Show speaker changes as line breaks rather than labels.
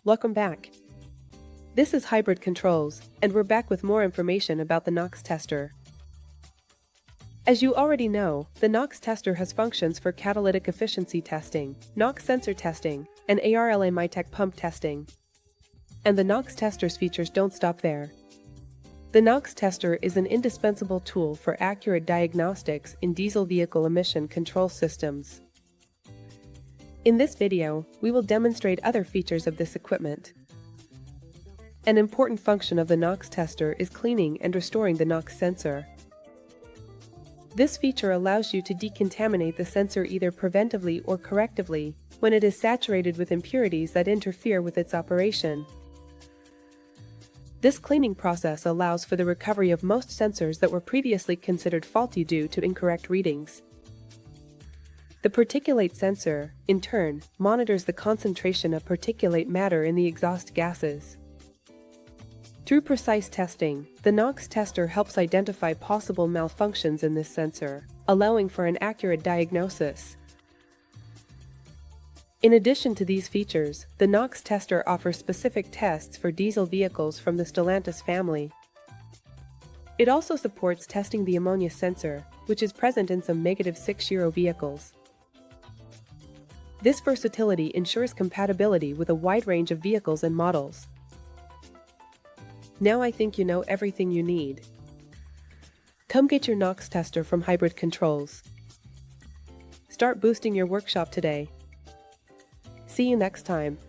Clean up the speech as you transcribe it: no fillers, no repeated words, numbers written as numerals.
Welcome back. This is Hybrid Controls, and we're back with more information about the NOx tester. As you already know, the NOx tester has functions for catalytic efficiency testing, NOx sensor testing, and ARLA MITEC pump testing. And the NOx tester's features don't stop there. The NOx tester is an indispensable tool for accurate diagnostics in diesel vehicle emission control systems. In this video, we will demonstrate other features of this equipment. An important function of the NOx tester is cleaning and restoring the NOx sensor. This feature allows you to decontaminate the sensor either preventively or correctively when it is saturated with impurities that interfere with its operation. This cleaning process allows for the recovery of most sensors that were previously considered faulty due to incorrect readings. The particulate sensor, in turn, monitors the concentration of particulate matter in the exhaust gases. Through precise testing, the NOx tester helps identify possible malfunctions in this sensor, allowing for an accurate diagnosis. In addition to these features, the NOx tester offers specific tests for diesel vehicles from the Stellantis family. It also supports testing the ammonia sensor, which is present in some -6 Euro vehicles. This versatility ensures compatibility with a wide range of vehicles and models. Now I think you know everything you need. Come get your NOx tester from Hybrid Controls. Start boosting your workshop today. See you next time.